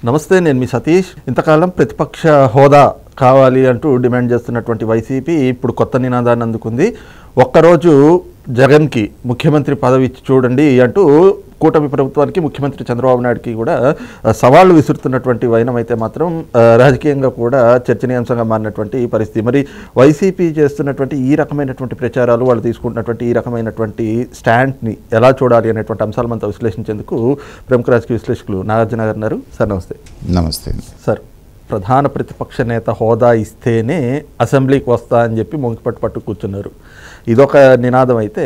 నమస్తే, నేను మీ సతీష్. ఇంతకాలం ప్రతిపక్ష హోదా కావాలి అంటూ డిమాండ్ చేస్తున్నటువంటి వైసీపీ ఇప్పుడు కొత్త నినాదాన్ని అందుకుంది. ఒక్కరోజు జగన్కి ముఖ్యమంత్రి పదవి ఇచ్చి చూడండి అంటూ కూటమి ప్రభుత్వానికి, ముఖ్యమంత్రి చంద్రబాబు నాయుడుకి కూడా సవాళ్లు విసురుతున్నటువంటి వైనం అయితే మాత్రం రాజకీయంగా కూడా చర్చనీయాంశంగా మారినటువంటి పరిస్థితి. మరి వైసీపీ చేస్తున్నటువంటి ఈ రకమైనటువంటి ప్రచారాలు, వాళ్ళు తీసుకుంటున్నటువంటి ఈ రకమైనటువంటి స్టాండ్ని ఎలా చూడాలి అనేటువంటి అంశాలు మనతో విశ్లేషించేందుకు ప్రముఖ రాజకీయ విశ్లేషకులు నాగార్జున గారు ఉన్నారు. సార్ నమస్తే. నమస్తే సార్, ప్రధాన ప్రతిపక్ష నేత హోదా ఇస్తేనే అసెంబ్లీకి వస్తా అని చెప్పి మొంగిపట్టు కూర్చున్నారు. ఇదొక నినాదం అయితే,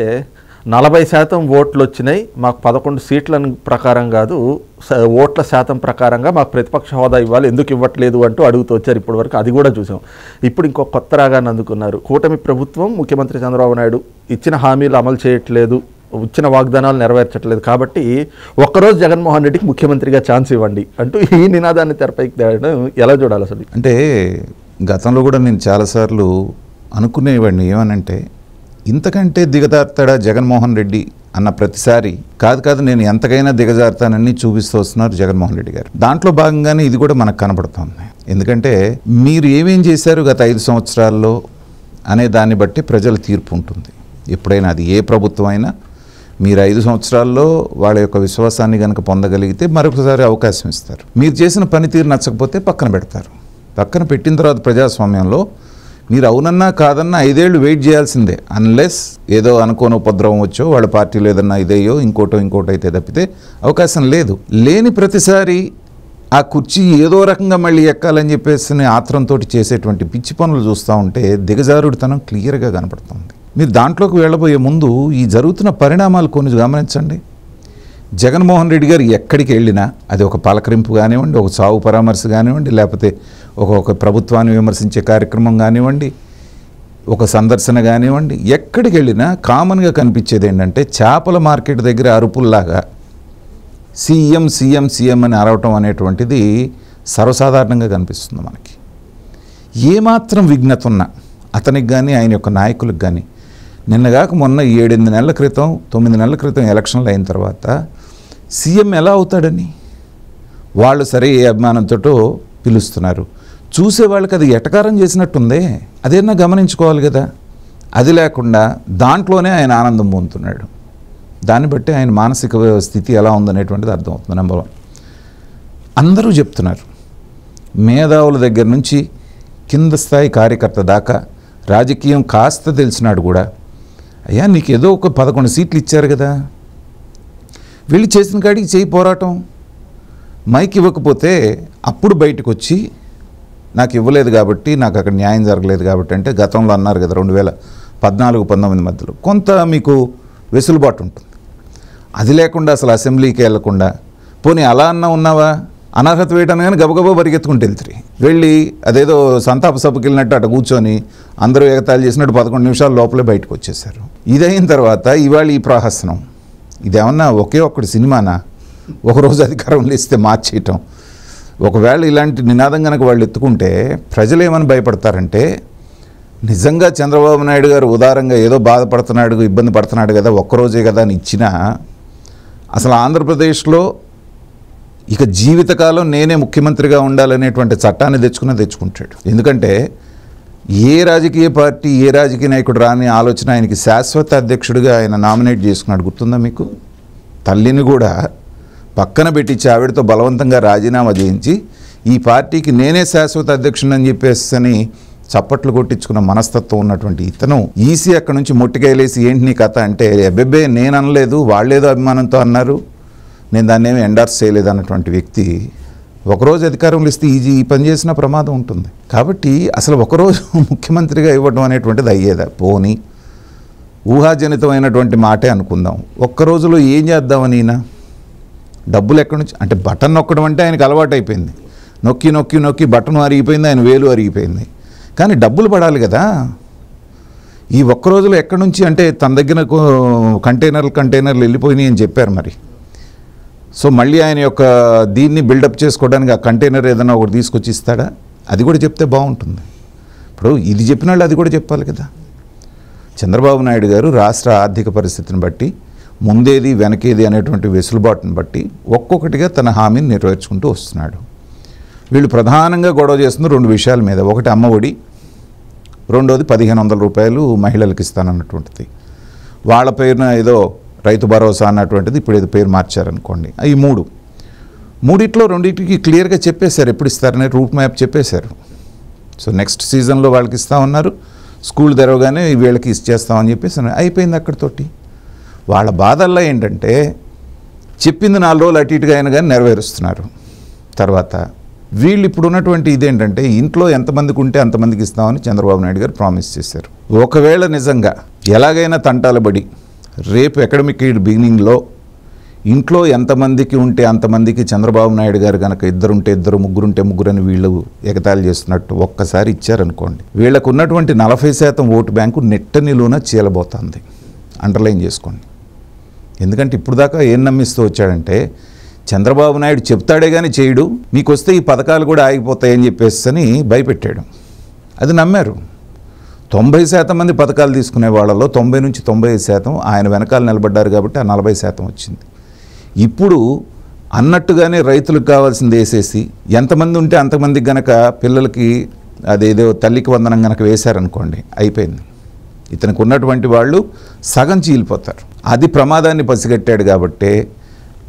40% ఓట్లు వచ్చినాయి, మాకు 11 సీట్ల ప్రకారం కాదు, ఓట్ల శాతం ప్రకారంగా మాకు ప్రతిపక్ష హోదా ఇవ్వాలి, ఎందుకు ఇవ్వట్లేదు అంటూ అడుగుతూ వచ్చారు. ఇప్పటి వరకు అది కూడా చూసాం. ఇప్పుడు ఇంకో కొత్త రాగాన్ని అందుకున్నారు. కూటమి ప్రభుత్వం, ముఖ్యమంత్రి చంద్రబాబు నాయుడు ఇచ్చిన హామీలు అమలు చేయట్లేదు, ఇచ్చిన వాగ్దానాలు నెరవేర్చట్లేదు, కాబట్టి ఒక్కరోజు జగన్మోహన్ రెడ్డికి ముఖ్యమంత్రిగా ఛాన్స్ ఇవ్వండి అంటూ ఈ నినాదాన్ని తెరపైకి తేవడం ఎలా చూడాలి అసలు? అంటే గతంలో కూడా నేను చాలాసార్లు అనుకునేవాడిని, ఏమనంటే ఇంతకంటే దిగజారుతాడా జగన్మోహన్ రెడ్డి అన్న ప్రతిసారి కాదు నేను ఎంతకైనా దిగజారుతానని చూపిస్తూ వస్తున్నారు జగన్మోహన్ రెడ్డి గారు. దాంట్లో భాగంగానే ఇది కూడా మనకు కనపడుతుంది. ఎందుకంటే మీరు ఏమేం చేశారు గత 5 సంవత్సరాల్లో అనే దాన్ని బట్టి ప్రజల తీర్పు ఉంటుంది. ఎప్పుడైనా అది ఏ ప్రభుత్వం అయినా మీరు 5 సంవత్సరాల్లో వాళ్ళ యొక్క విశ్వాసాన్ని కనుక పొందగలిగితే మరొకసారి అవకాశం ఇస్తారు. మీరు చేసిన పనితీరు నచ్చకపోతే పక్కన పెడతారు. పక్కన పెట్టిన తర్వాత ప్రజాస్వామ్యంలో మీరు అవునన్నా కాదన్నా 5 ఏళ్ళు వెయిట్ చేయాల్సిందే. అన్లెస్ ఏదో అనుకోని ఉపద్రవం వచ్చో వాళ్ళ పార్టీలో ఏదన్నా ఇదేయో ఇంకోటో అయితే తప్పితే అవకాశం లేదు. లేని ప్రతిసారి ఆ కుర్చీ ఏదో రకంగా మళ్ళీ ఎక్కాలని చెప్పేసి ఆత్రంతో చేసేటువంటి పిచ్చి పనులు చూస్తూ ఉంటే దిగజారుడితనం క్లియర్గా కనపడుతుంది. మీరు దాంట్లోకి వెళ్ళబోయే ముందు ఈ జరుగుతున్న పరిణామాలు కొన్ని గమనించండి. జగన్మోహన్ రెడ్డి గారు ఎక్కడికి వెళ్ళినా అది ఒక పలకరింపు కానివ్వండి, ఒక చావు పరామర్శ కానివ్వండి, లేకపోతే ఒక ప్రభుత్వాన్ని విమర్శించే కార్యక్రమం కానివ్వండి, ఒక సందర్శన కానివ్వండి, ఎక్కడికి వెళ్ళినా కామన్గా కనిపించేది ఏంటంటే చేపల మార్కెట్ దగ్గర అరుపుల్లాగా సీఎం సీఎం సీఎం అని అరవటం అనేటువంటిది సర్వసాధారణంగా కనిపిస్తుంది మనకి. ఏమాత్రం విఘ్నత ఉన్నా అతనికి కానీ ఆయన యొక్క నాయకులకు కానీ, నిన్నగాక మొన్న 7-8 నెలల క్రితం 9 నెలల క్రితం ఎలక్షన్లు అయిన తర్వాత సీఎం ఎలా అవుతాడని వాళ్ళు సరే ఏ అభిమానంతో పిలుస్తున్నారు. చూసే వాళ్ళకి అది ఎటకారం చేసినట్టుందే, అదేనా గమనించుకోవాలి కదా. అది లేకుండా దాంట్లోనే ఆయన ఆనందం పొందుతున్నాడు. దాన్ని బట్టి ఆయన మానసిక స్థితి ఎలా ఉందనేటువంటిది అర్థమవుతుంది. నెంబర్ 1, అందరూ చెప్తున్నారు, మేధావుల దగ్గర నుంచి కింద స్థాయి కార్యకర్త దాకా రాజకీయం కాస్త తెలిసినాడు కూడా, అయ్యా నీకు ఏదో ఒక 11 సీట్లు ఇచ్చారు కదా, వెళ్ళి చేసిన కాడికి చేయి పోరాటం. మైక్ ఇవ్వకపోతే అప్పుడు బయటకు వచ్చి నాకు ఇవ్వలేదు కాబట్టి, నాకు అక్కడ న్యాయం జరగలేదు కాబట్టి అంటే గతంలో అన్నారు కదా 2014-19 మధ్యలో కొంత మీకు వెసులుబాటు ఉంటుంది. అది లేకుండా అసలు అసెంబ్లీకి వెళ్లకుండా, పోనీ అలా అన్నా ఉన్నావా, అనర్హత వేయటాన్ని కానీ గబగబా పరిగెత్తుకుంటూ వెళ్తారు. వెళ్ళి అదేదో సంతాప సభకి వెళ్ళినట్టు అటు కూర్చొని అందరూ ఎగతాళి చేసినట్టు 11 నిమిషాల లోపలే బయటకు వచ్చేసారు. ఇదైన తర్వాత ఇవాళ ఈ ప్రహసనం, ఇదేమన్నా ఒకే ఒక్కటి సినిమానా? ఒకరోజు అధికారంలో ఇస్తే మార్చేయటం. ఒకవేళ ఇలాంటి నినాదం కనుక వాళ్ళు ఎత్తుకుంటే ప్రజలు ఏమని భయపడతారంటే, నిజంగా చంద్రబాబు నాయుడు గారు ఉదారంగా ఏదో బాధపడుతున్నాడు, ఇబ్బంది పడుతున్నాడు కదా, ఒక్కరోజే కదా అని ఇచ్చినా అసలు ఆంధ్రప్రదేశ్లో ఇక జీవితకాలం నేనే ముఖ్యమంత్రిగా ఉండాలనేటువంటి చట్టాన్ని తెచ్చుకుంటాడు. ఎందుకంటే ఏ రాజకీయ పార్టీ, ఏ రాజకీయ నాయకుడు రాని ఆలోచన ఆయనకి శాశ్వత అధ్యక్షుడిగా ఆయన నామినేట్ చేసుకున్నాడు. గుర్తుందా మీకు? తల్లిని కూడా పక్కన పెట్టించి ఆవిడతో బలవంతంగా రాజీనామా చేయించి ఈ పార్టీకి నేనే శాశ్వత అధ్యక్షుడు అని చెప్పేసి చప్పట్లు కొట్టించుకున్న మనస్తత్వం ఉన్నటువంటి ఇతను ఈసీ అక్కడి నుంచి మొట్టికాయలేసి ఏంటి నీ కథ అంటే, అబ్బెబ్బే నేను అనలేదు, వాళ్ళేదో అభిమానంతో అన్నారు, నేను దాన్ని ఏమి ఎండార్స్ చేయలేదు అన్నటువంటి వ్యక్తి ఒకరోజు అధికారంలో ఇస్తే ఈ పని చేసిన ప్రమాదం ఉంటుంది. కాబట్టి అసలు ఒకరోజు ముఖ్యమంత్రిగా ఇవ్వడం అనేటువంటిది అయ్యేదా? పోనీ ఊహాజనితమైనటువంటి మాటే అనుకుందాం. ఒక్క రోజులో ఏం చేద్దామని ఈయన డబ్బులు ఎక్కడి నుంచి అంటే, బటన్ నొక్కడం అంటే ఆయనకు అలవాటు అయిపోయింది. నొక్కి నొక్కి నొక్కి బటన్ అరిగిపోయింది, ఆయన వేలు అరిగిపోయింది. కానీ డబ్బులు పడాలి కదా. ఈ ఒక్క రోజులో ఎక్కడి నుంచి అంటే తన దగ్గర కంటైనర్లు వెళ్ళిపోయినాయి అని చెప్పారు మరి. సో మళ్ళీ ఆయన యొక్క దీన్ని బిల్డప్ చేసుకోవడానికి ఆ కంటైనర్ ఏదైనా ఒకటి తీసుకొచ్చి ఇస్తాడా? అది కూడా చెప్తే బాగుంటుంది. ఇప్పుడు ఇది చెప్పిన వాళ్ళు అది కూడా చెప్పాలి కదా. చంద్రబాబు నాయుడు గారు రాష్ట్ర ఆర్థిక పరిస్థితిని బట్టి ముందేది వెనకేది అనేటువంటి వెసులుబాటును బట్టి ఒక్కొక్కటిగా తన హామీని నెరవేర్చుకుంటూ వస్తున్నాడు. వీళ్ళు ప్రధానంగా గొడవ చేస్తున్న 2 విషయాల మీద. ఒకటి అమ్మఒడి, రెండోది 1500 రూపాయలు మహిళలకు ఇస్తానన్నటువంటిది. వాళ్ళ పేరున ఏదో రైతు భరోసా అన్నటువంటిది ఇప్పుడు ఏదో పేరు మార్చారనుకోండి. ఈ మూడిట్లో రెండింటికి క్లియర్గా చెప్పేశారు ఎప్పుడు ఇస్తారనే రూట్ మ్యాప్ చెప్పేశారు. సో నెక్స్ట్ సీజన్లో వాళ్ళకి ఇస్తా ఉన్నారు, స్కూల్ తెరవగానే వీళ్ళకి ఇచ్చేస్తామని చెప్పేసి అయిపోయింది అక్కడితోటి. వాళ్ళ బాధల్లో ఏంటంటే చెప్పింది 4 రోజులు అటు ఇటుగా అయినా కానీ నెరవేరుస్తున్నారు. తర్వాత వీళ్ళు ఇప్పుడు ఉన్నటువంటి ఇదేంటంటే ఇంట్లో ఎంతమందికి ఉంటే అంతమందికి ఇస్తామని చంద్రబాబు నాయుడు గారు ప్రామిస్ చేశారు. ఒకవేళ నిజంగా ఎలాగైనా తంటాలబడి రేపు అకాడమిక్ ఇయర్ బిగినింగ్లో ఇంట్లో ఎంతమందికి ఉంటే అంతమందికి చంద్రబాబు నాయుడు గారు కనుక 2 ఉంటే 2, 3 ఉంటే 3 అని వీళ్ళు ఎగతాళి చేస్తున్నట్టు ఒక్కసారి ఇచ్చారనుకోండి, వీళ్ళకు ఉన్నటువంటి 40% ఓటు బ్యాంకు నెట్ట నిలువున చీలబోతుంది. అండర్లైన్ చేసుకోండి. ఎందుకంటే ఇప్పుడు దాకా ఏం నమ్మిస్తూ వచ్చాడంటే చంద్రబాబు నాయుడు చెప్తాడే కానీ చేయడు, మీకు వస్తే ఈ పథకాలు కూడా ఆగిపోతాయని చెప్పేసి భయపెట్టాడు. అది నమ్మారు. 90% మంది పథకాలు తీసుకునే వాళ్ళలో 90 నుంచి 95% ఆయన వెనకాల నిలబడ్డారు కాబట్టి ఆ 40% వచ్చింది. ఇప్పుడు అన్నట్టుగానే రైతులకు కావాల్సింది వేసేసి ఎంతమంది ఉంటే అంతమందికి గనక పిల్లలకి అదేదో తల్లికి వందనం గనక వేశారనుకోండి అయిపోయింది. ఇతనికి ఉన్నటువంటి వాళ్ళు సగం చీలిపోతారు. అది ప్రమాదాన్ని పసిగట్టాడు కాబట్టి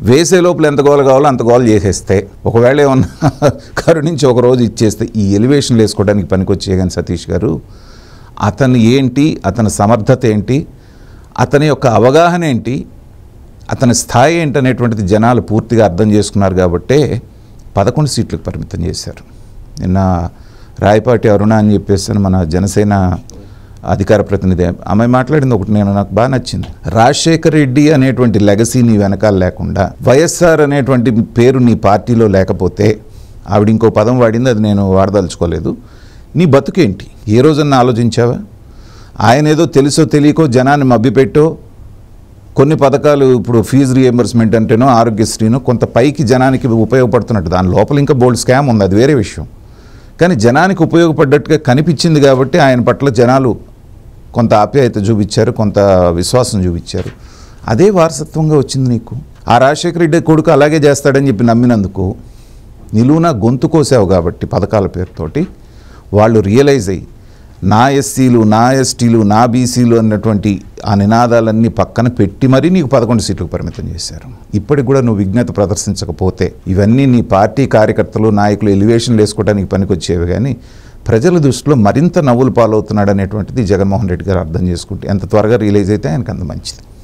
వేసే లోపల ఎంత గోల కావాలో అంత గోల చేసేస్తే, ఒకవేళ ఏమన్నా కరుణించి ఒక రోజు ఇచ్చేస్తే ఈ ఎలివేషన్లు వేసుకోవడానికి పనికొచ్చే కానీ సతీష్ గారు అతను ఏంటి, అతని సమర్థత ఏంటి, అతని యొక్క అవగాహన ఏంటి, అతని స్థాయి ఏంటనేటువంటిది జనాలు పూర్తిగా అర్థం చేసుకున్నారు కాబట్టే 11 సీట్లకు పరిమితం చేశారు. నిన్న రాయపాటి అరుణ అని చెప్పేసి మన జనసేన అధికార ప్రతినిధి ఆమె మాట్లాడింది ఒకటి నాకు బాగా నచ్చింది. రాజశేఖర్ రెడ్డి అనేటువంటి లెగసీ నీ వెనకాల లేకుండా, వైఎస్ఆర్ అనేటువంటి పేరు నీ పార్టీలో లేకపోతే, ఆవిడ ఇంకో పదం వాడింది, అది నేను వాడదలుచుకోలేదు, నీ బతుకేంటి? ఏ రోజన్నా ఆలోచించావా? ఆయన ఏదో తెలుసో తెలియకో జనాన్ని మభ్యపెట్టో కొన్ని పథకాలు ఇప్పుడు ఫీజు రీఎంబర్స్మెంట్ అంటేనో ఆరోగ్యశ్రీనో కొంత పైకి జనానికి ఉపయోగపడుతున్నట్టు, దాని లోపల ఇంకా బోల్డ్ స్కామ్ ఉంది, అది వేరే విషయం. కానీ జనానికి ఉపయోగపడ్డట్టుగా కనిపించింది కాబట్టి ఆయన పట్ల జనాలు కొంత ఆప్యాయత చూపించారు, కొంత విశ్వాసం చూపించారు. అదే వారసత్వంగా వచ్చింది నీకు. ఆ రాజశేఖర రెడ్డి కొడుకు అలాగే చేస్తాడని చెప్పి నమ్మినందుకు నిలువున గొంతు కోసావు కాబట్టి పథకాల పేరుతోటి వాళ్ళు రియలైజ్ అయ్యి నా ఎస్సీలు, నా ఎస్టీలు, నా బీసీలు అన్నటువంటి ఆ నినాదాలన్నీ పక్కన పెట్టి మరీ నీకు 11 సీట్లకు పరిమితం చేశారు. ఇప్పటికి కూడా నువ్వు విజ్ఞత ప్రదర్శించకపోతే ఇవన్నీ నీ పార్టీ కార్యకర్తలు, నాయకులు ఎలివేషన్లు వేసుకోవడానికి పనికొచ్చేవి. కానీ ప్రజల దృష్టిలో మరింత నవ్వులు పాలవుతున్నాడు అనేటువంటిది జగన్మోహన్ రెడ్డి గారు అర్థం చేసుకుంటే ఎంత త్వరగా రియలైజ్ అయితే ఆయనకు అంత మంచిది.